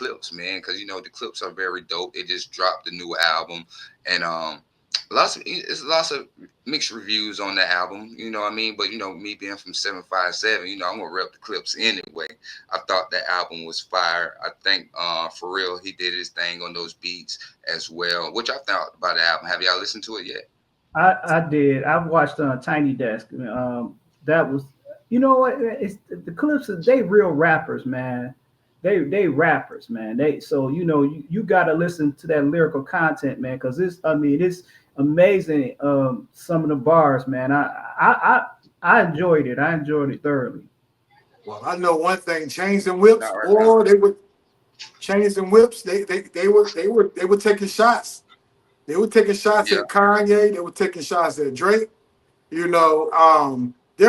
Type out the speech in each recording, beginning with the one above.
Clips, man, because the Clips are very dope. They just dropped the new album, and lots of mixed reviews on the album. You know what I mean? But me being from 757, I'm gonna rep the Clips anyway. I thought that album was fire. I think for real he did his thing on those beats as well. What y'all thought about the album? Have y'all listened to it yet? I did. I watched Tiny Desk. That was, you know what? It's the Clips. They real rappers, man. They rappers, man. They so you got to listen to that lyrical content, man, because it's amazing. Some of the bars, man. I enjoyed it. I enjoyed it thoroughly. Well, I know one thing: Chains and Whips, Not right now. or they were Chains and Whips. They were taking shots. They were taking shots Yeah, at Kanye. They were taking shots at Drake. They're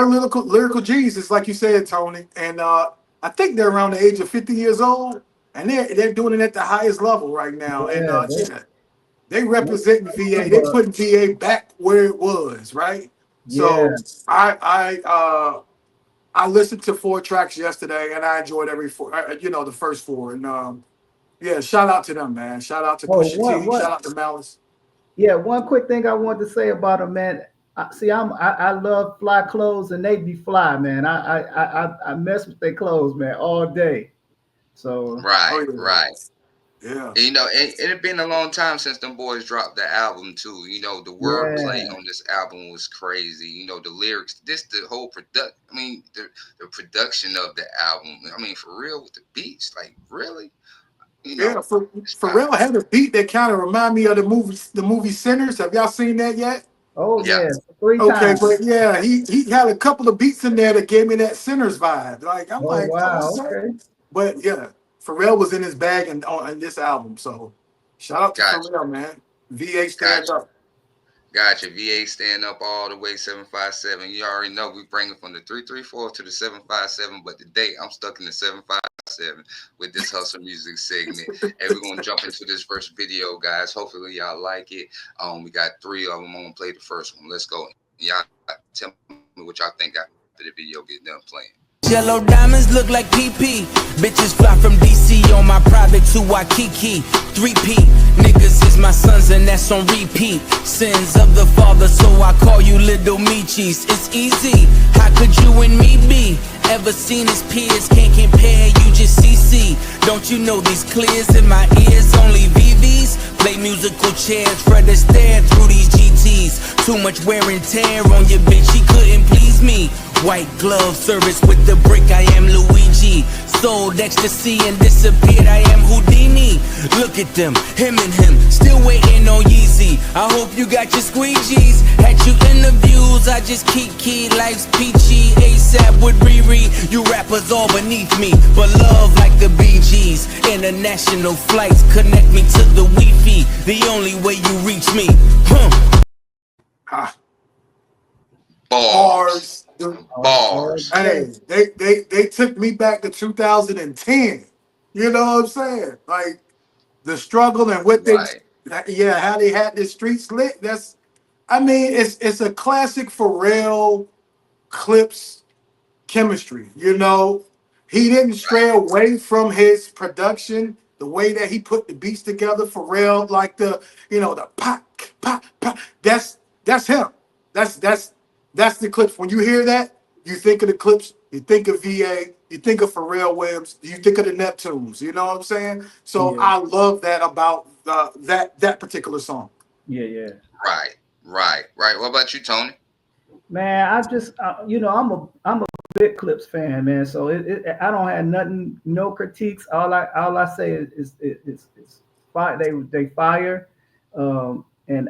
lyrical geniuses, like you said, Tony. And I think they're around the age of 50 years old, and they're doing it at the highest level right now. And Yeah, yeah, they representing VA. They but putting VA back where it was, right? yeah, So I listened to 4 tracks yesterday, and I enjoyed every four. The first four, and yeah, shout out to them, man. Shout out to oh, Pusha what T. what Shout out to Malice. Yeah, one quick thing I want to say about them, man. I love fly clothes and they be fly, man. I mess with their clothes, man, all day. So Oh right, yeah, right. yeah, It had been a long time since them boys dropped the album too. The wordplay yeah, on this album was crazy. The lyrics, the whole product. I mean, the production of the album. I mean, for real with the beats, like really, yeah. For it's Pharrell fire. had a beat that kind of remind me of the movie Sinners. Have y'all seen that yet? oh Yeah, yeah, three Okay, times. but yeah, he had a couple of beats in there that gave me that Sinners vibe. Like I'm Oh like, oh, wow, okay. okay. But yeah, Pharrell was in his bag and on this album. So shout out to gotcha, Pharrell, man. VA stand gotcha. up. Gotcha. VA stand up all the way 757. You already know we bring it from the 334 to the 757, but today I'm stuck in the 757 with this hustle music segment. And we're gonna jump into this first video, guys. Hopefully y'all like it. We got 3 of them. I'm gonna play the first one. Let's go. Y'all tell me what y'all think after the video get done playing. Yellow diamonds look like PP. Bitches fly from DC on my private to Waikiki. 3P. Niggas is my sons and that's on repeat. Sins of the father, so I call you little Michis. It's easy. How could you and me be? Ever seen his peers? Can't compare, you just CC. Don't you know these clears in my ears? Only VVs. Play musical chairs, Fred Astaire through these GTs. Too much wear and tear on your bitch, she couldn't please me. White glove service with the brick, I am Luigi. Sold ecstasy and disappeared, I am Houdini. Look at them, him and him, still waiting on Yeezy. I hope you got your squeegees. Had you interviews, I just key. Life's peachy, ASAP with Riri. You rappers all beneath me, but love like the Bee Gees. International flights connect me to the Wi-Fi. The only way you reach me, Ah, Bars. bars. Bars. Okay. Hey, they took me back to 2010. You know what I'm saying? Like the struggle and what they, Right. yeah, how they had the streets lit. I mean, it's a classic Pharrell Clips chemistry. He didn't stray Right. away from his production. The way that he put the beats together, Pharrell, like the pop, pop, pop. That's him. That's the Clips. When you hear that, you think of the Clips. You think of VA. You think of Pharrell Williams. You think of the Neptunes. You know what I'm saying? So Yeah, I love that about that particular song. yeah, yeah. Right. Right. Right. What about you, Tony? Man, I just I'm a big Clips fan, man. So I don't have nothing, no critiques. All I say is fire. They fire. And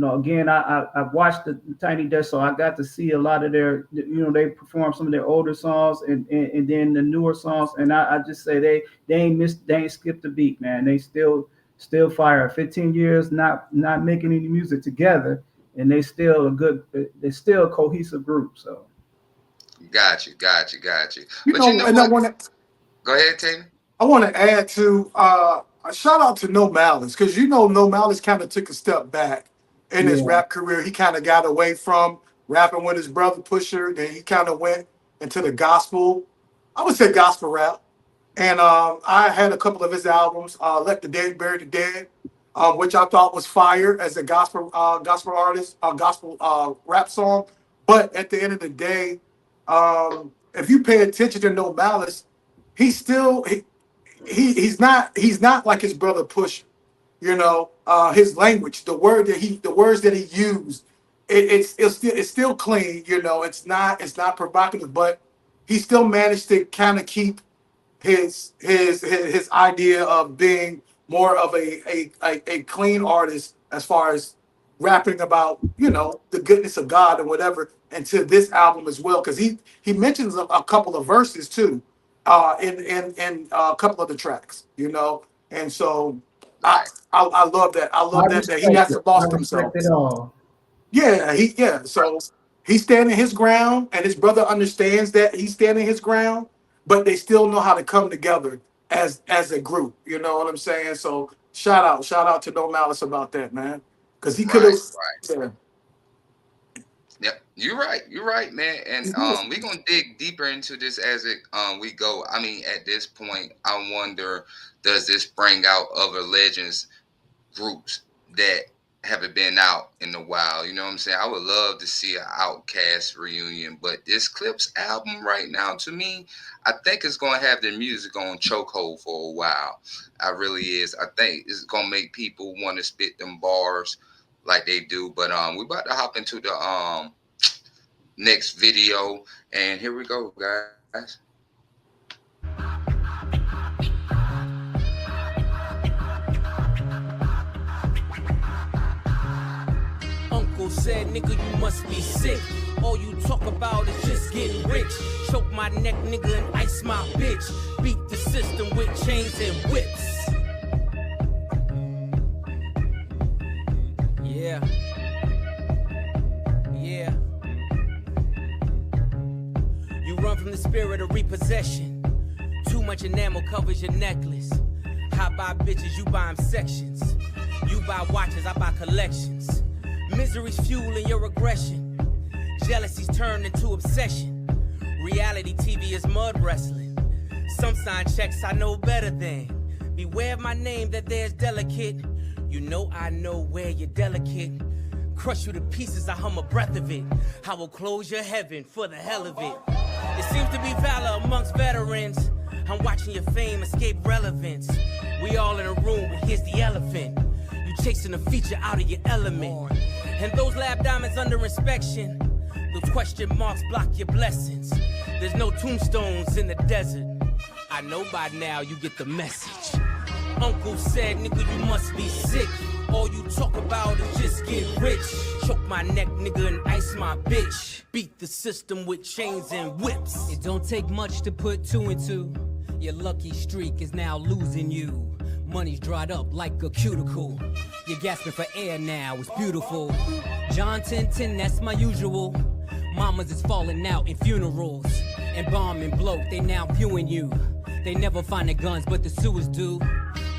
again, I watched the Tiny Desk, so I got to see a lot of their, they perform some of their older songs and then the newer songs, and I just say they ain't skipped a beat, man. They still fire. 15 years not making any music together, and they're still a cohesive group. So Got you. Got you. Got you. But you know And I what? want to Go ahead, Tammy. I want to add to a shout out to No Malice, because No Malice kind of took a step back in his yeah, rap career. He kind of got away from rapping with his brother Pusher, then he kind of went into the gospel. I would say gospel rap, And I had a couple of his albums, Let the Dead Bury the Dead, which I thought was fire as a gospel artist, gospel rap song. But at the end of the day, if you pay attention to No Malice, he's still he's not like his brother Push. You know, his language, the words that he used, it's still clean. You know, it's not provocative, but he still managed to kind of keep his idea of being more of a clean artist as far as rapping about, you know, the goodness of God and whatever, into this album as well, because he mentions a couple of verses too, in a couple of the tracks, you know. And so I love that. I love that he hasn't lost himself. It all. Yeah. So he's standing his ground, and his brother understands that he's standing his ground, but they still know how to come together as a group. You know what I'm saying? So shout out to No Malice about that, man, because he could have. Right. Yeah, you're right, man. And we're gonna dig deeper into this as we go. I mean, at this point, I wonder, does this bring out other legends groups that haven't been out in a while? You know what I'm saying? I would love to see an Outkast reunion, but this Clipse album right now, to me, I think it's gonna have their music on chokehold for a while. I really is. I think it's gonna make people want to spit them bars like they do. But we're about to hop into the next video, and here we go, guys. Uncle said, nigga, you must be sick. All you talk about is just getting rich. Choke my neck, nigga, and ice my bitch. Beat the system with chains and whips. Yeah. You run from the spirit of repossession. Too much enamel covers your necklace. I buy bitches, you buy them sections. You buy watches, I buy collections. Misery's fueling your aggression. Jealousy's turned into obsession. Reality TV is mud wrestling. Some sign checks I know better than. Beware of my name that there's delicate. You know I know where you're delicate. Crush you to pieces, I hum a breath of it. I will close your heaven for the hell of it. It seems to be valor amongst veterans. I'm watching your fame escape relevance. We all in a room, but here's the elephant. You chasing a feature out of your element. And those lab diamonds under inspection. Those question marks block your blessings. There's no tombstones in the desert. I know by now you get the message. Uncle said, nigga, you must be sick. All you talk about is just get rich. Choke my neck, nigga, and ice my bitch. Beat the system with chains and whips. It don't take much to put two and two. Your lucky streak is now losing you. Money's dried up like a cuticle. You're gasping for air now, it's beautiful. John 1010, that's my usual. Mamas is falling out in funerals. And bomb and bloat, they now viewing you. They never find the guns, but the sewers do.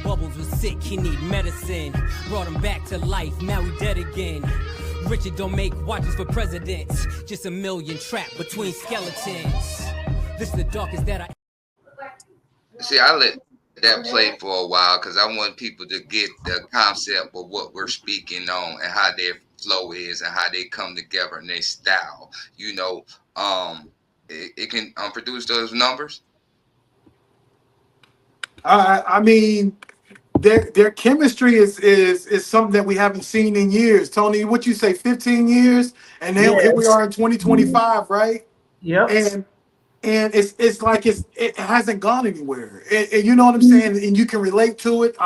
Bubbles was sick, he need medicine. Brought him back to life, now he dead again. Richard don't make watches for presidents. Just a million trapped between skeletons. This is the darkest that I... See, I let that play for a while because I want people to get the concept of what we're speaking on and how their flow is and how they come together and their style. You know, it can produce those numbers. I mean, their chemistry is something that we haven't seen in years. Tony, what you say, 15 years? And then here we are in 2025, right? Yep. And it's like it hasn't gone anywhere. And you know what I'm saying? And you can relate to it.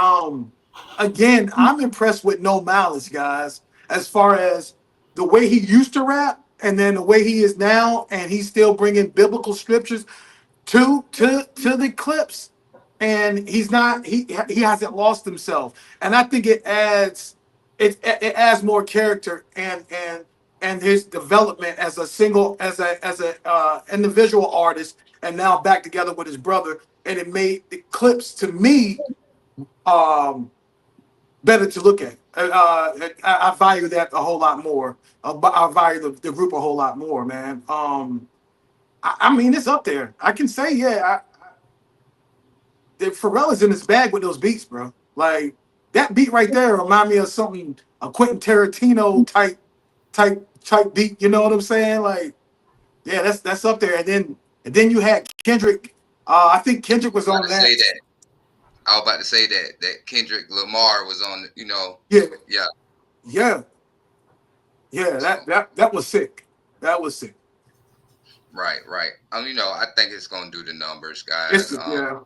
Again, I'm impressed with No Malice, guys, as far as the way he used to rap and then the way he is now, and he's still bringing biblical scriptures to the clips. And he hasn't lost himself. And I think it adds more character and his development as a individual artist, and now back together with his brother, and it made the clips to me better to look at. I value that a whole lot more. I value the group a whole lot more, man. I mean, it's up there. I can say, yeah. Pharrell is in his bag with those beats, bro. Like that beat right there remind me of something, a Quentin Tarantino type beat. You know what I'm saying? Like, yeah, that's up there. And then you had Kendrick. I think Kendrick was on to that. say that. I was about to say that Kendrick Lamar was on. You know. Yeah, Yeah. yeah, yeah. That was sick. That was sick. Right. You know, I think it's gonna do the numbers, guys. Yeah.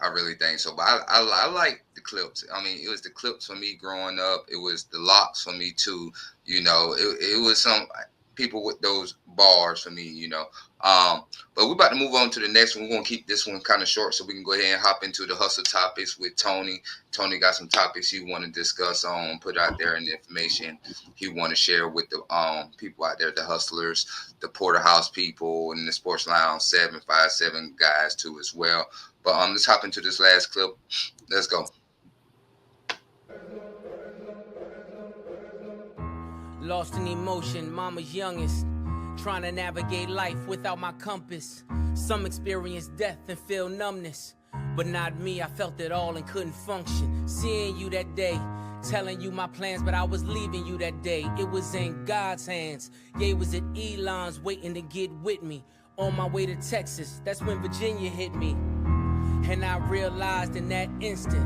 I really think so. But I like the Clips. I mean, it was the Clips for me growing up. It was the Locks for me too. You know, it was some people with those bars for me, you know. But we're about to move on to the next one. We're going to keep this one kind of short so we can go ahead and hop into the hustle topics with Tony. Tony got some topics he want to discuss on, put out there, and the information he want to share with the people out there, the hustlers, the Porterhouse people, and the Sports Lounge 757 guys too as well. But let's hop into this last clip. Let's go. Lost in emotion, mama's youngest. Trying to navigate life without my compass. Some experience death and feel numbness. But not me, I felt it all and couldn't function. Seeing you that day, telling you my plans, but I was leaving you that day. It was in God's hands. Yeah, it was at Elon's waiting to get with me. On my way to Texas, that's when Virginia hit me. And I realized in that instant,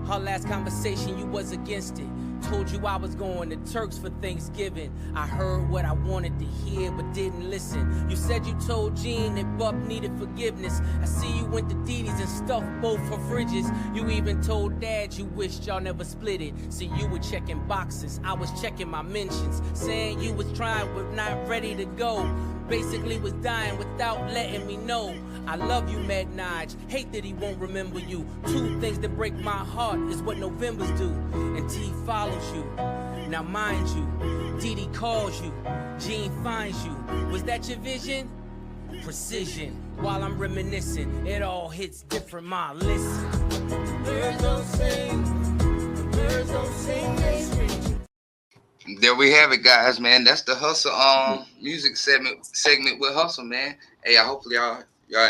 our last conversation, you was against it. Told you I was going to Turks for Thanksgiving. I heard what I wanted to hear, but didn't listen. You said you told Gene that Buck needed forgiveness. I see you went to Didi's and stuffed both her fridges. You even told Dad you wished y'all never split it. See, you were checking boxes, I was checking my mentions. Saying you was trying but not ready to go. Basically was dying without letting me know. I love you, Meg Nige. Hate that he won't remember you. Two things that break my heart is what Novembers do. And T follows you. Now mind you, Didi calls you. Gene finds you. Was that your vision? Precision. While I'm reminiscing, it all hits different. Ma, listen. Birds don't sing. Birds don't sing. They scream. There we have it, guys, man. That's the Hustle music segment with Hustle, man. Hey, hopefully y'all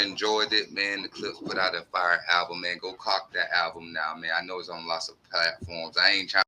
enjoyed it, man. The Clips put out a fire album, man. Go cock that album now, man. I know it's on lots of platforms. I ain't trying